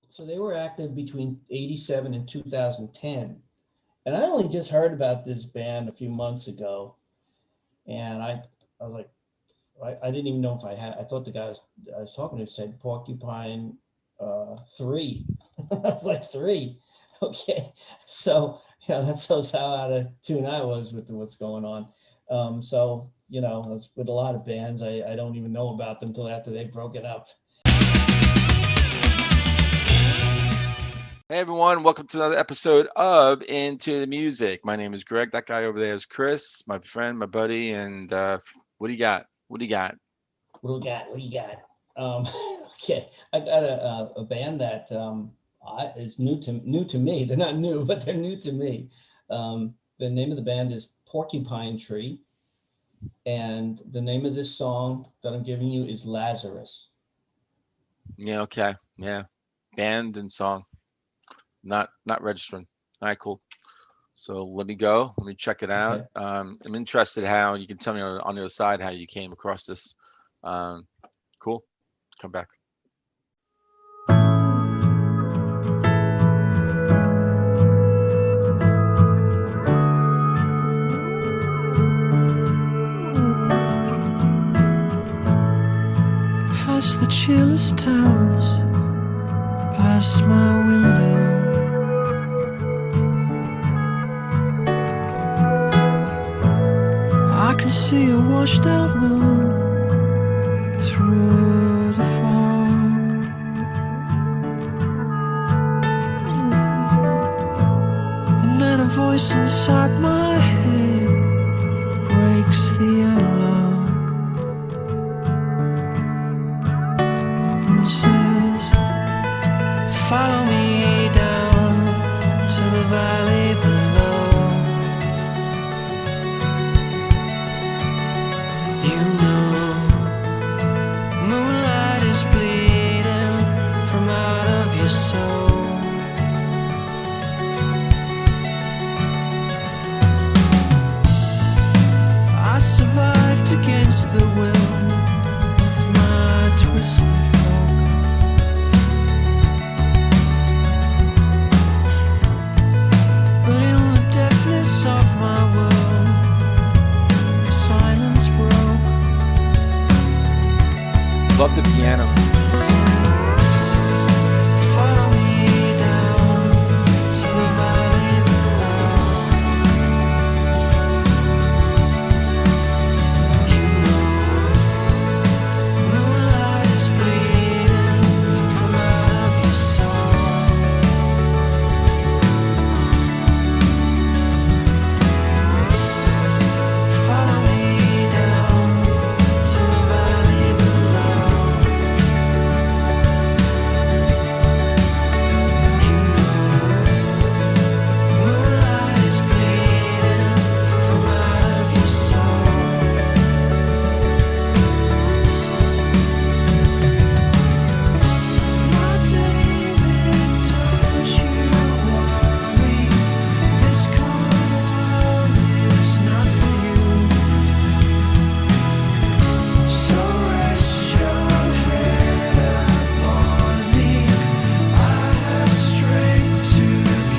So they were active between 87 and 2010. And I only just heard about this band a few months ago. And I was like, I didn't even know if I thought the guy I was talking to said Porcupine 3. I was like, 3. Okay. So, yeah, that shows how out of tune I was with what's going on. So, with a lot of bands, I don't even know about them until after they've broken up. Hey everyone, welcome to another episode of Into the Music. My name is Greg. That guy over there is Chris, my friend, my buddy, and what do you got? What do you got? What do you got? Okay, I got a band that is new to me. They're not new, but they're new to me. The name of the band is Porcupine Tree, and the name of this song that I'm giving you is Lazarus. Yeah, okay. Yeah. Band and song. Not registering. All right, cool. So let me go. Let me check it out. Okay. I'm interested how you can tell me on the other side how you came across this. Cool. Come back. Past the chillest towns, past my window, I can see a washed out moon through the fog. And then a voice inside my head breaks the analog and says, follow me down to the valley below. You know, moonlight is bleeding from out of your soul. I survived against the will of my twisted folk. But in the deafness of my world, silence broke. Love the piano. Follow me down to the valley below. You know, moonlight is bleeding from out of your soul. Follow me down to the valley below. You know, moonlight is bleeding from out of your soul. My David, don't you worry, this cold world is not for you. So rest your head upon me, I have strength to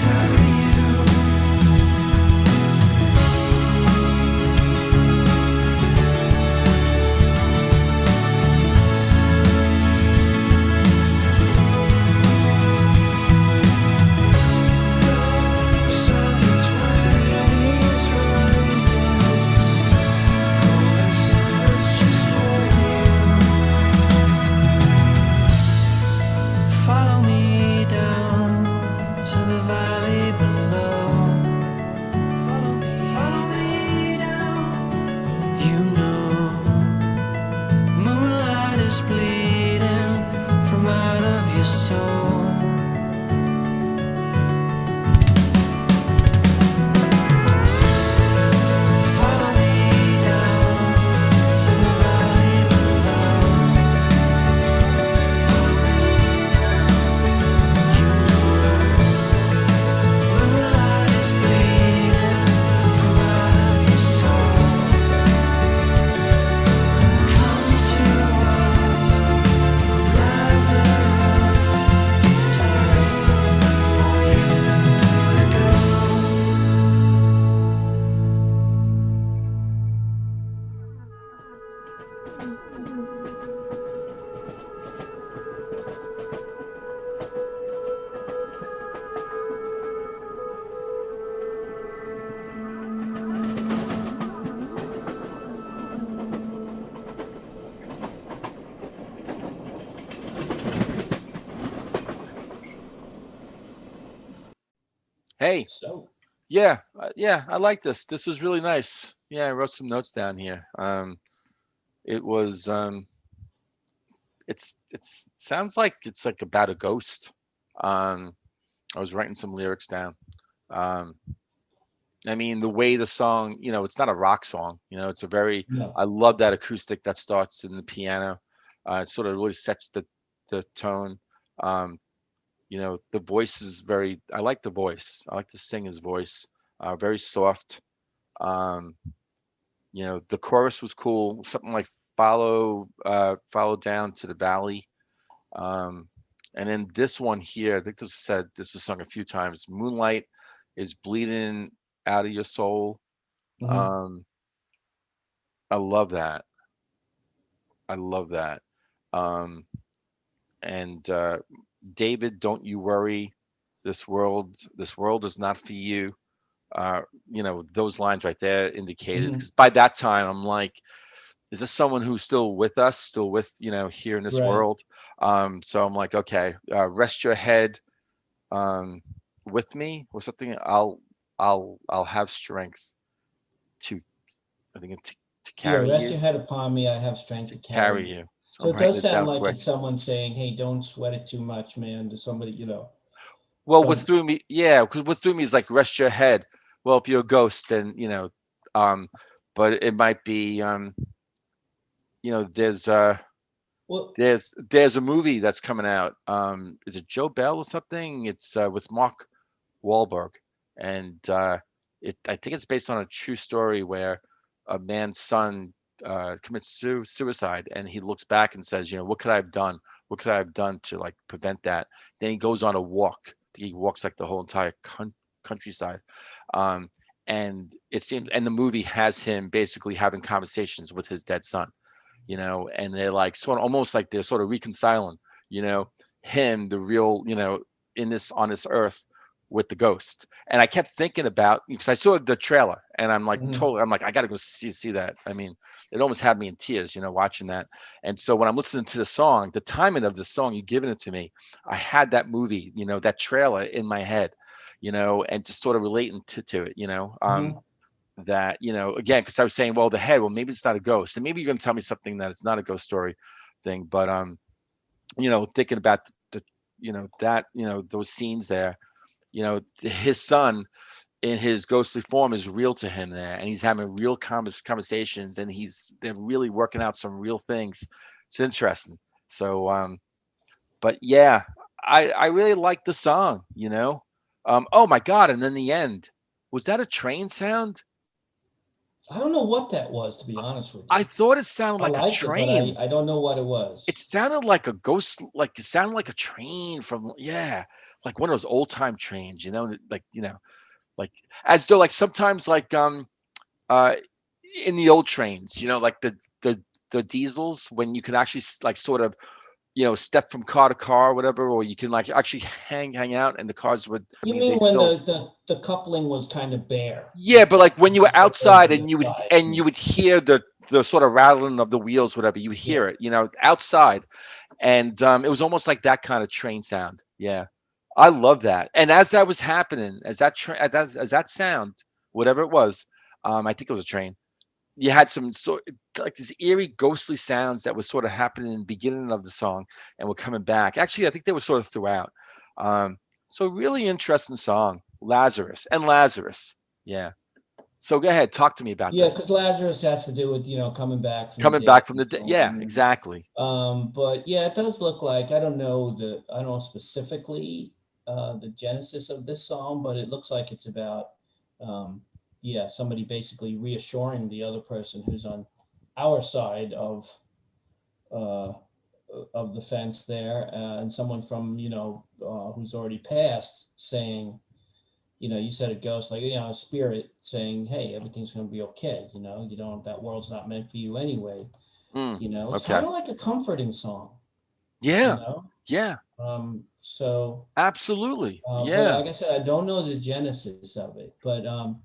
carry you. Those are the 20s rising, golden summers just waiting. Follow me down to the valley below. Follow me down. You know, moonlight is bleeding from out of your soul. Follow me down to the valley below. You know, moonlight is bleeding from out of your soul. Come to us, Lazarus. Hey, So, yeah, yeah, I like this. This was really nice. Yeah, I wrote some notes down here. It was it's sounds like it's like about a ghost. Um, I was writing some lyrics down. Um, I mean, the way the song, it's not a rock song. It's a very. no. I love that acoustic that starts in the piano. It sort of really sets the tone. Um, the voice is very. I like the voice. I like the singer's voice. Very soft. Um, the chorus was cool. Something like follow down to the valley. Um, and then this one here, I think this was sung a few times. Moonlight is bleeding out of your soul. Mhm. Um, I love that. I love that. Um, and David, don't you worry. This world is not for you. Those lines right there indicated Mhm. because by that time I'm like, is this someone who's still with us, still with, here in this Right. world? So I'm like, okay, rest your head um, with me or something. I'll have strength to, I think, to Yeah, carry rest you, your head upon me. I have strength to to carry carry you. you. So So I'm it writing does it sound down like quick. it's someone saying, "Hey, don't sweat it too much, man," to somebody, Well, what don't. threw me, yeah, because what threw me is like rest your head. Well, if you're a ghost, then um, but it might be, you know, there's uh, Well, there's a movie that's coming out. Is it Joe Bell or something? It's with Mark Wahlberg, and I think it's based on a true story where a man's son commits suicide, and he looks back and says, what could I have done? What could I have done to like prevent that? Then he goes on a walk. He walks like the whole entire countryside, um, and it seems, and the movie has him basically having conversations with his dead son, and they're like sort of almost like they're sort of reconciling, you know, him, the real, in this on this earth with the ghost. And I kept thinking about because I saw the trailer and mhm, I'm like, I gotta go see that. I mean, it almost had me in tears, watching that. And so when I'm listening to the song, the timing of the song, you giving it to me, I had that movie, that trailer in my head, and just sort of relating to it, mhm. that again because I was saying, well, the head, well, maybe it's not a ghost, and maybe you're going to tell me something that it's not a ghost story thing, but thinking about the that those scenes there, his son in his ghostly form is real to him there, and he's having real conversations, and they're really working out some real things. It's interesting. So but yeah, I really like the song, oh my god, and then the end, was that a train sound? I don't know what that was, to be honest with I you. thought it sounded I like a liked it, but I train. I don't know what it S- was. It sounded like a ghost, like it sounded like a train from, yeah, like one of those old time trains, like, like as though like sometimes like uh in the old trains, like the diesels when you can actually like sort of, step from car to car or whatever, or you can like actually hang out and the cars would, I You mean, they mean when still. the coupling was kind of bare? Yeah, but like when you were It's like goes outside to the and side. you would hear the sort of rattling of the wheels, whatever, you would Yeah. hear it, outside, and it was almost like that kind of train sound. Yeah, I love that. And as that was happening, as that train, as that sound, whatever it was, I think it was a train. You had some sort like these eerie, ghostly sounds that was sort of happening in the beginning of the song and were coming back. Actually, I think they were sort of throughout. Um, so really interesting song, Lazarus and Lazarus. Yeah. So go ahead, talk to me about Yeah, this. because Lazarus has to do with, coming back from the Coming dead back from and the dead. so Yeah, on. exactly. But yeah, it does look like, I don't know specifically the genesis of this song, but it looks like it's about um, yeah, somebody basically reassuring the other person who's on our side uh, of the fence there, and someone from who's already passed saying, you said a ghost, like, a spirit saying, hey, everything's going to be okay. That world's not meant for you anyway. Mm, It's okay. kind of like a comforting song, you Yeah. know. Yeah. So, Absolutely. but Yeah. like I said, I don't know the genesis of it, but it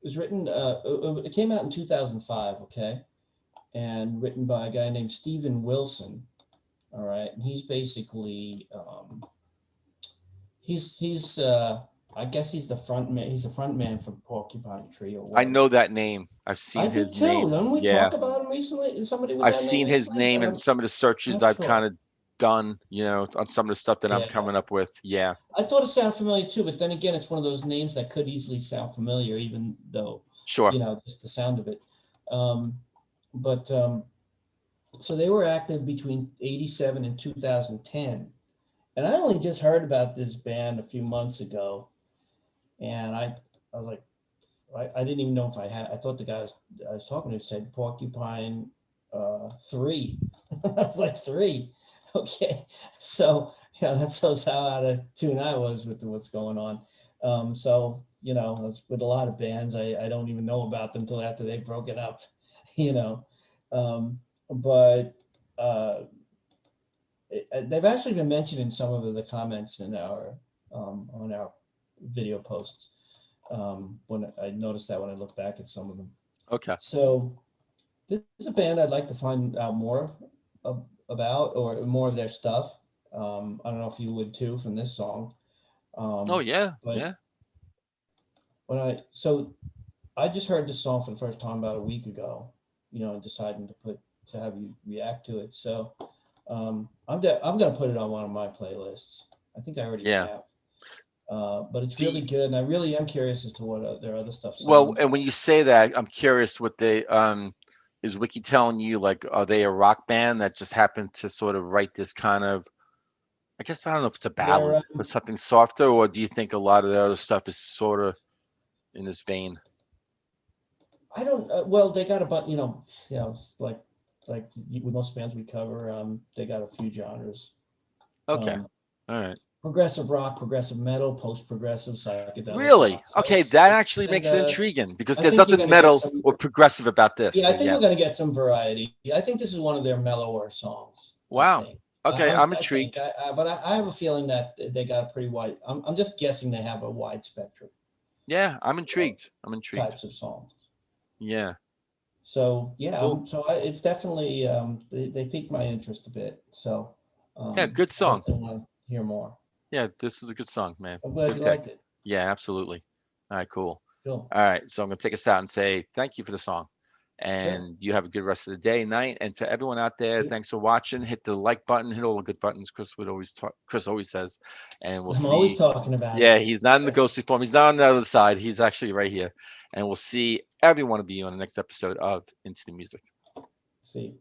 was written. It came out in 2005, okay, and written by a guy named Stephen Wilson. All right, and he's basically he's I guess he's the front man. He's the front man for Porcupine Tree, or I was. know that name. I've I seen do his too. name. Didn't we Yeah, talk about him recently? Is somebody with I've that name seen his recently? name But and I'm some of the searches not I've sure. kind of done, on some of the stuff that I'm Yeah. coming up with. Yeah, I thought it sounded familiar too, but then again, it's one of those names that could easily sound familiar, even though, sure. just the sound of it. Um, but so they were active between 87 and 2010. And I only just heard about this band a few months ago. And I was like, I didn't even know if I thought the guy I was talking to said Porcupine 3. I was like, 3. Okay. So, that shows how out of tune I was with what's going on. So, that's with a lot of bands, I don't even know about them until after they've broken up, you know. But they've actually been mentioned in some of the comments in our on our video posts. When I noticed that when I look back at some of them. Okay. So this is a band I'd like to find out more about, or more of their stuff. I don't know if you would too from this song. Oh yeah, But yeah. so I just heard this song for the first time about a week ago, deciding to have you react to it. So I'm gonna put it on one of my playlists. I think I already Yeah. have. But it's Do really you- good, and I really am curious as to what their other stuff well, sounds and when like. you say that, I'm curious what they is Wiki telling you, like, are they a rock band that just happened to sort of write this kind of, I guess, I don't know if it's a They're ballad or something softer, or do you think a lot of the other stuff is sort of in this vein? I don't. Well, they got a but like with most bands we cover, they got a few genres. Okay. Um, All right. Progressive rock, progressive metal, post progressive, psychedelic Really? rock. So Okay, that it's actually makes it intriguing because I there's think you're nothing going to get metal some. or progressive about this. Yeah, So I think yeah. we're going to get some variety. I think this is one of their mellower songs. I Wow. think. Okay, I'm I think, intrigued. but I have a feeling that they got a pretty wide. I'm just guessing they have a wide spectrum Yeah, I'm of intrigued. I'm intrigued. types of songs. Yeah. So yeah, Cool. it's definitely they piqued my interest a bit. So Yeah, good I song. definitely want to hear more. Yeah, this is a good song, man. I'm glad Good you pick. liked it. Yeah, absolutely. All right, cool. Cool. All right, so I'm gonna take us out and say thank you for the song, Sure. and you have a good rest of the day, night, and to everyone out there, thanks for watching. Hit the like button, hit all the good buttons. Chris would always talk. Chris always says, and we'll I'm always see. talking about Yeah, it. he's not in the ghostly form. He's not on the other side. He's actually right here, and we'll see every one of you on the next episode of Into the Music. See.